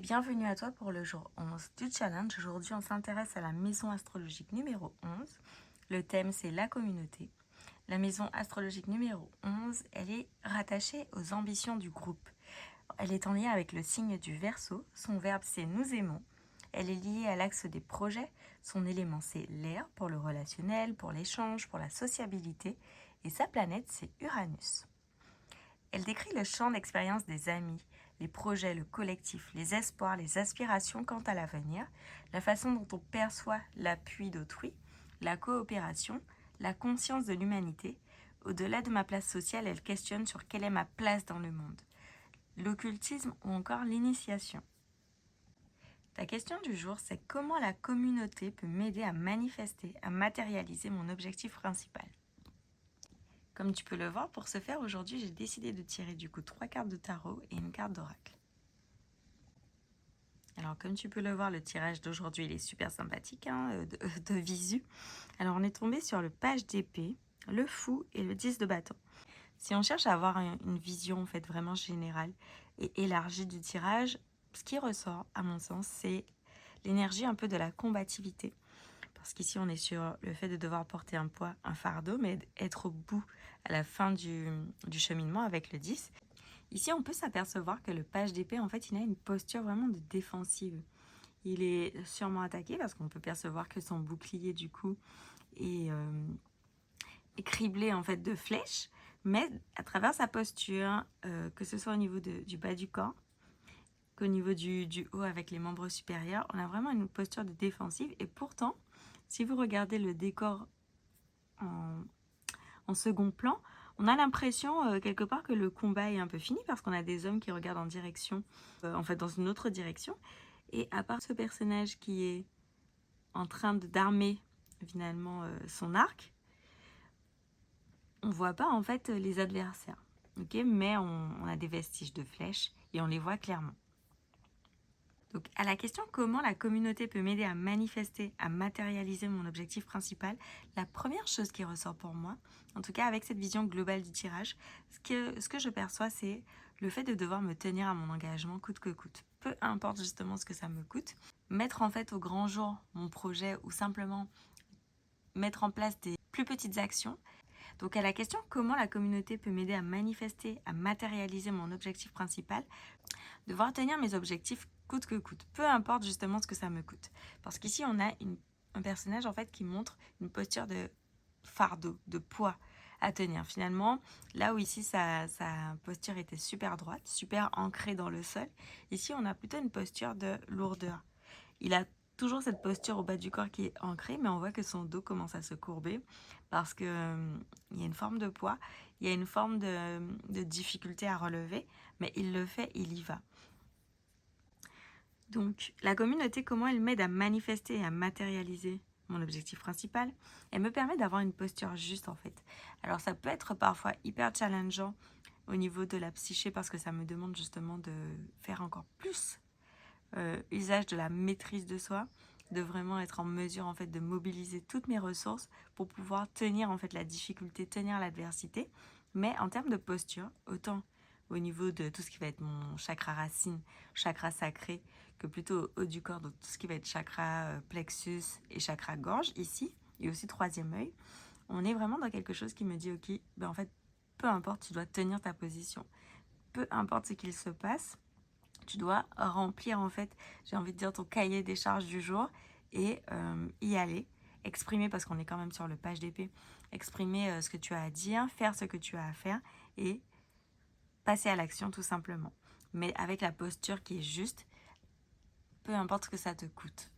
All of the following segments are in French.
Bienvenue à toi pour le jour 11 du challenge. Aujourd'hui, on s'intéresse à la maison astrologique numéro 11. Le thème, c'est la communauté. La maison astrologique numéro 11, elle est rattachée aux ambitions du groupe. Elle est en lien avec le signe du Verseau. Son verbe, c'est nous aimons. Elle est liée à l'axe des projets. Son élément, c'est l'air pour le relationnel, pour l'échange, pour la sociabilité. Et sa planète, c'est Uranus. Elle décrit le champ d'expérience des amis, les projets, le collectif, les espoirs, les aspirations quant à l'avenir, la façon dont on perçoit l'appui d'autrui, la coopération, la conscience de l'humanité. Au-delà de ma place sociale, elle questionne sur quelle est ma place dans le monde, l'occultisme ou encore l'initiation. Ta question du jour, c'est comment la communauté peut m'aider à manifester, à matérialiser mon objectif principal. Comme tu peux le voir, pour ce faire, aujourd'hui, j'ai décidé de tirer du coup 3 cartes de tarot et une carte d'oracle. Alors, comme tu peux le voir, le tirage d'aujourd'hui, il est super sympathique, de visu. Alors, on est tombé sur le page d'épée, le fou et le 10 de bâton. Si on cherche à avoir une vision en fait vraiment générale et élargie du tirage, ce qui ressort, à mon sens, c'est l'énergie un peu de la combativité. Parce qu'ici, on est sur le fait de devoir porter un poids, un fardeau, mais être au bout, à la fin du cheminement avec le 10. Ici, on peut s'apercevoir que le page d'épée, en fait, il a une posture vraiment de défensive. Il est sûrement attaqué parce qu'on peut percevoir que son bouclier, du coup, est criblé, en fait, de flèches. Mais à travers sa posture, que ce soit au niveau du bas du corps, qu'au niveau du haut avec les membres supérieurs, on a vraiment une posture de défensive. Et pourtant, si vous regardez le décor en second plan, on a l'impression quelque part que le combat est un peu fini parce qu'on a des hommes qui regardent en direction, en fait dans une autre direction. Et à part ce personnage qui est en train d'armer finalement son arc, on voit pas en fait les adversaires. Okay, mais on a des vestiges de flèches et on les voit clairement. Donc à la question comment la communauté peut m'aider à manifester, à matérialiser mon objectif principal, la première chose qui ressort pour moi, en tout cas avec cette vision globale du tirage, ce que je perçois, c'est le fait de devoir me tenir à mon engagement coûte que coûte. Peu importe justement ce que ça me coûte. Mettre en fait au grand jour mon projet ou simplement mettre en place des plus petites actions. Donc à la question comment la communauté peut m'aider à manifester, à matérialiser mon objectif principal, devoir tenir mes objectifs coûte que coûte, peu importe justement ce que ça me coûte. Parce qu'ici, on a un personnage en fait qui montre une posture de fardeau, de poids à tenir. Finalement, là où ici sa posture était super droite, super ancrée dans le sol, ici on a plutôt une posture de lourdeur. Il a toujours cette posture au bas du corps qui est ancrée, mais on voit que son dos commence à se courber parce qu'il y a une forme de poids, il y a une forme de difficulté à relever, mais il le fait, il y va. Donc, la communauté, comment elle m'aide à manifester et à matérialiser mon objectif principal? Elle me permet d'avoir une posture juste en fait. Alors, ça peut être parfois hyper challengeant au niveau de la psyché parce que ça me demande justement de faire encore plus usage de la maîtrise de soi, de vraiment être en mesure en fait de mobiliser toutes mes ressources pour pouvoir tenir en fait la difficulté, tenir l'adversité. Mais en termes de posture, autant au niveau de tout ce qui va être mon chakra racine, chakra sacré, que plutôt au haut du corps, donc tout ce qui va être chakra plexus et chakra gorge ici, et aussi troisième œil, on est vraiment dans quelque chose qui me dit ok, ben en fait, peu importe, tu dois tenir ta position. Peu importe ce qu'il se passe, tu dois remplir en fait, j'ai envie de dire, ton cahier des charges du jour et y aller, exprimer, parce qu'on est quand même sur le page d'épée, exprimer ce que tu as à dire, faire ce que tu as à faire et passer à l'action tout simplement. Mais avec la posture qui est juste, peu importe ce que ça te coûte.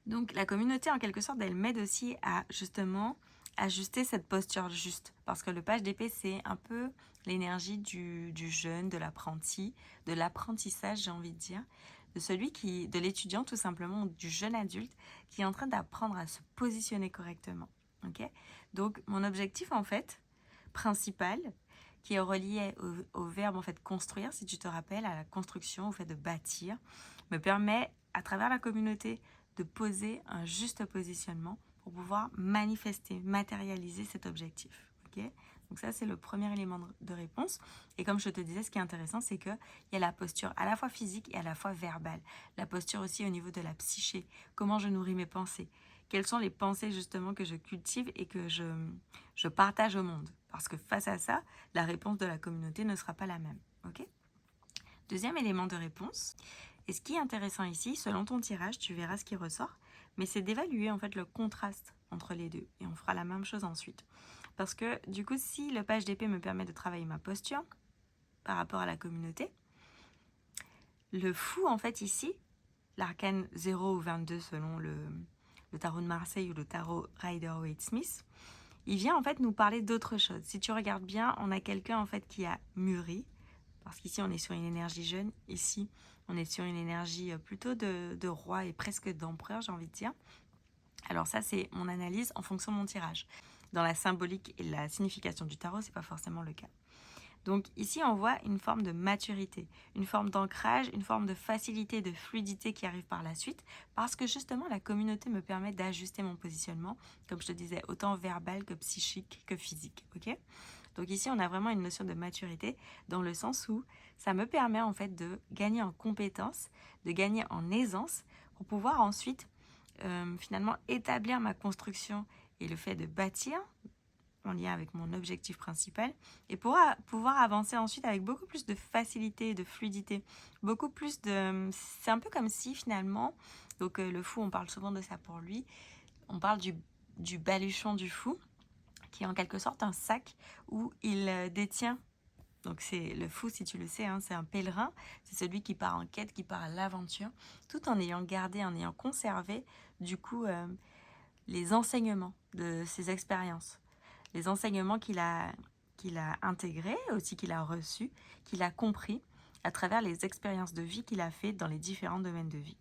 Donc la communauté en quelque sorte, elle m'aide aussi à justement ajuster cette posture juste. Parce que le page d'épée, c'est un peu l'énergie du jeune, de l'apprenti, de l'apprentissage, j'ai envie de dire, de l'étudiant tout simplement, du jeune adulte qui est en train d'apprendre à se positionner correctement. Okay, donc mon objectif en fait, principal, qui est relié au verbe en fait construire, si tu te rappelles, à la construction, au fait de bâtir, me permet à travers la communauté de poser un juste positionnement pour pouvoir manifester, matérialiser cet objectif. Okay, Donc ça, c'est le premier élément de réponse. Et comme je te disais, ce qui est intéressant, c'est qu'il y a la posture à la fois physique et à la fois verbale. La posture aussi au niveau de la psyché. Comment je nourris mes pensées. Quelles sont les pensées justement que je cultive et que je partage au monde. Parce que face à ça, la réponse de la communauté ne sera pas la même. Ok ? Deuxième élément de réponse. Et ce qui est intéressant ici, selon ton tirage, tu verras ce qui ressort, mais c'est d'évaluer en fait le contraste entre les deux. Et on fera la même chose ensuite. Parce que du coup, si le page d'épée me permet de travailler ma posture par rapport à la communauté, le fou en fait ici, l'arcane 0 ou 22 selon le tarot de Marseille ou le tarot Rider-Waite-Smith, il vient en fait nous parler d'autre chose. Si tu regardes bien, on a quelqu'un en fait qui a mûri, parce qu'ici on est sur une énergie jeune, ici on est sur une énergie plutôt de roi et presque d'empereur, j'ai envie de dire. Alors ça, c'est mon analyse en fonction de mon tirage. Dans la symbolique et la signification du tarot, c'est pas forcément le cas. Donc ici, on voit une forme de maturité, une forme d'ancrage, une forme de facilité, de fluidité qui arrive par la suite, parce que justement, la communauté me permet d'ajuster mon positionnement, comme je te disais, autant verbal que psychique que physique. Ok ? Donc ici, on a vraiment une notion de maturité dans le sens où ça me permet en fait de gagner en compétences, de gagner en aisance pour pouvoir ensuite finalement établir ma construction et le fait de bâtir en lien avec mon objectif principal et pour pouvoir avancer ensuite avec beaucoup plus de facilité, de fluidité, beaucoup plus de... C'est un peu comme si finalement, donc le fou, on parle souvent de ça pour lui, on parle du baluchon du fou, qui est en quelque sorte un sac où il détient. Donc c'est le fou, si tu le sais, hein, c'est un pèlerin, c'est celui qui part en quête, qui part à l'aventure, tout en ayant gardé, en ayant conservé, du coup, les enseignements de ses expériences, les enseignements qu'il a intégrés, aussi qu'il a reçus, qu'il a compris à travers les expériences de vie qu'il a fait dans les différents domaines de vie.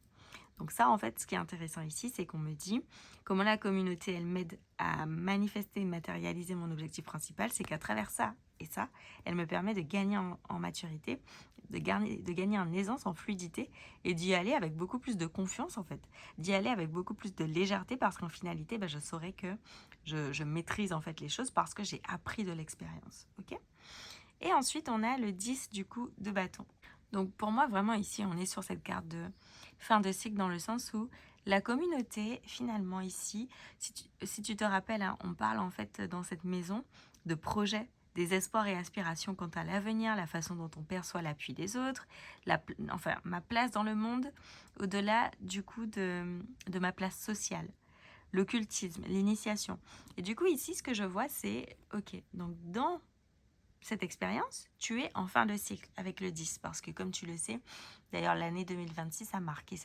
Donc ça, en fait, ce qui est intéressant ici, c'est qu'on me dit comment la communauté, elle m'aide à manifester et matérialiser mon objectif principal, c'est qu'à travers ça et ça, elle me permet de gagner en maturité, de gagner en aisance, en fluidité, et d'y aller avec beaucoup plus de confiance, en fait, d'y aller avec beaucoup plus de légèreté, parce qu'en finalité, je saurais que je maîtrise, en fait, les choses parce que j'ai appris de l'expérience. Ok ? Et ensuite, on a le 10, du coup, de bâton. Donc pour moi, vraiment ici, on est sur cette carte de fin de cycle dans le sens où la communauté, finalement ici, si tu te rappelles, hein, on parle en fait dans cette maison de projets, des espoirs et aspirations quant à l'avenir, la façon dont on perçoit l'appui des autres, enfin ma place dans le monde, au-delà du coup de ma place sociale, l'occultisme, l'initiation. Et du coup ici, ce que je vois, c'est, ok, donc dans cette expérience, tu es en fin de cycle avec le 10 parce que comme tu le sais, d'ailleurs l'année 2026 a marqué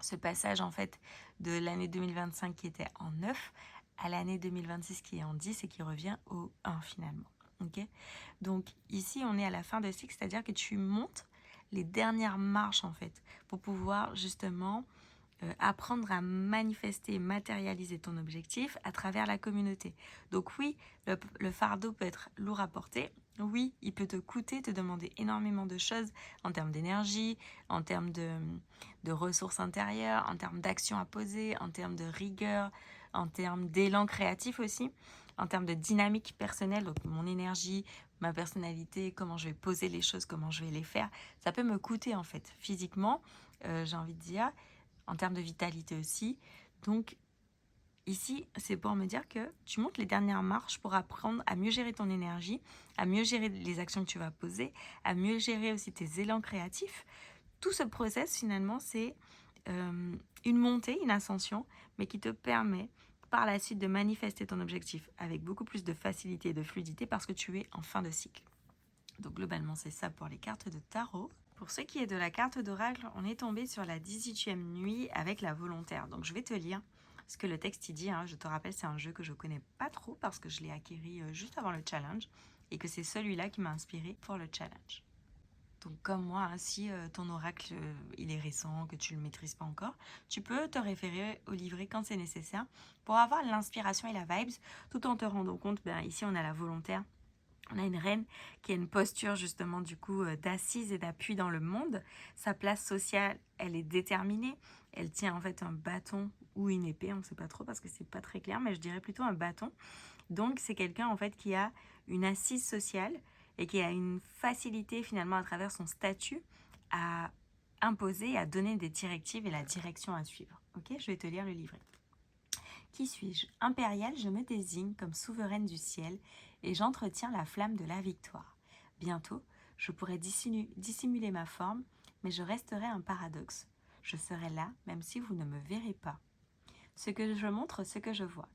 ce passage en fait de l'année 2025 qui était en 9 à l'année 2026 qui est en 10 et qui revient au 1 finalement. Okay, donc ici on est à la fin de cycle, c'est-à-dire que tu montes les dernières marches en fait pour pouvoir justement apprendre à manifester, matérialiser ton objectif à travers la communauté. Donc oui, le fardeau peut être lourd à porter. Oui, il peut te coûter, te demander énormément de choses en termes d'énergie, en termes de ressources intérieures, en termes d'actions à poser, en termes de rigueur, en termes d'élan créatif aussi, en termes de dynamique personnelle, donc mon énergie, ma personnalité, comment je vais poser les choses, comment je vais les faire. Ça peut me coûter en fait, physiquement, j'ai envie de dire, en termes de vitalité aussi. Donc ici, c'est pour me dire que tu montes les dernières marches pour apprendre à mieux gérer ton énergie, à mieux gérer les actions que tu vas poser, à mieux gérer aussi tes élans créatifs. Tout ce process, finalement, c'est une montée, une ascension, mais qui te permet par la suite de manifester ton objectif avec beaucoup plus de facilité et de fluidité parce que tu es en fin de cycle. Donc globalement, c'est ça pour les cartes de tarot. Pour ce qui est de la carte d'oracle, on est tombé sur la 18e nuit avec la volontaire. Donc je vais te lire ce que le texte y dit. Hein. Je te rappelle, c'est un jeu que je ne connais pas trop parce que je l'ai acquéri juste avant le challenge et que c'est celui-là qui m'a inspiré pour le challenge. Donc comme moi, hein, si ton oracle il est récent, que tu ne le maîtrises pas encore, tu peux te référer au livret quand c'est nécessaire pour avoir l'inspiration et la vibes, tout en te rendant compte, ici on a la volontaire. On a une reine qui a une posture justement du coup d'assise et d'appui dans le monde. Sa place sociale, elle est déterminée. Elle tient en fait un bâton ou une épée, on ne sait pas trop parce que c'est pas très clair, mais je dirais plutôt un bâton. Donc c'est quelqu'un en fait qui a une assise sociale et qui a une facilité finalement à travers son statut à imposer, à donner des directives et la direction à suivre. Ok, je vais te lire le livret. Qui suis-je? Impériale, je me désigne comme souveraine du ciel et j'entretiens la flamme de la victoire. Bientôt, je pourrai dissimuler ma forme, mais je resterai un paradoxe. Je serai là, même si vous ne me verrez pas. Ce que je montre, ce que je vois.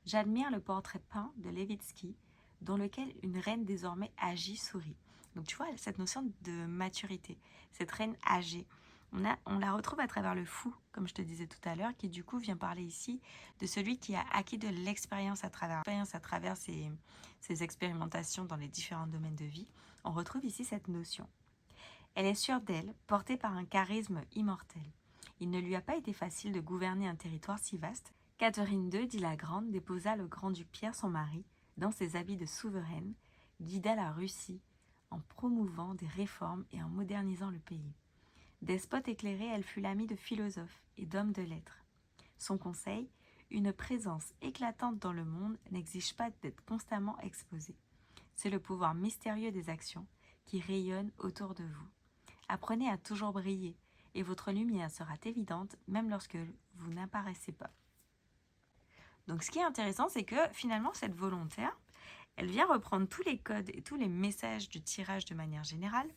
J'admire le portrait peint de Levitsky, dans lequel une reine désormais âgée sourit. Donc tu vois, cette notion de maturité, cette reine âgée, on la retrouve à travers le fou, comme je te disais tout à l'heure, qui du coup vient parler ici de celui qui a acquis de l'expérience à travers ses expérimentations dans les différents domaines de vie. On retrouve ici cette notion. Elle est sûre d'elle, portée par un charisme immortel. Il ne lui a pas été facile de gouverner un territoire si vaste. Catherine II, dit la Grande, déposa le grand-duc Pierre, son mari, dans ses habits de souveraine, guida la Russie en promouvant des réformes et en modernisant le pays. Despote éclairée, elle fut l'amie de philosophes et d'hommes de lettres. Son conseil, une présence éclatante dans le monde, n'exige pas d'être constamment exposée. C'est le pouvoir mystérieux des actions qui rayonne autour de vous. Apprenez à toujours briller et votre lumière sera évidente même lorsque vous n'apparaissez pas. Donc ce qui est intéressant, c'est que finalement cette volontaire, elle vient reprendre tous les codes et tous les messages du tirage de manière générale,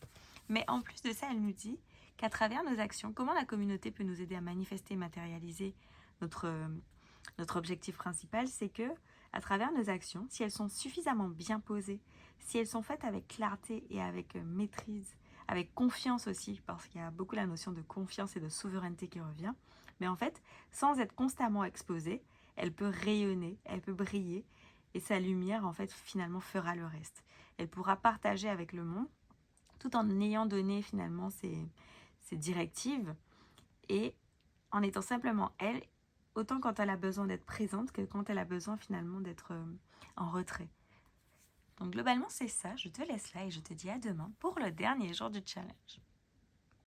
mais en plus de ça, elle nous dit qu'à travers nos actions, comment la communauté peut nous aider à manifester, matérialiser notre objectif principal, c'est que à travers nos actions, si elles sont suffisamment bien posées, si elles sont faites avec clarté et avec maîtrise, avec confiance aussi, parce qu'il y a beaucoup la notion de confiance et de souveraineté qui revient, mais en fait, sans être constamment exposée, elle peut rayonner, elle peut briller, et sa lumière, en fait, finalement, fera le reste. Elle pourra partager avec le monde, tout en ayant donné, finalement, ses directives, et en étant simplement elle, autant quand elle a besoin d'être présente que quand elle a besoin, finalement, d'être en retrait. Donc, globalement, c'est ça. Je te laisse là et je te dis à demain pour le dernier jour du challenge.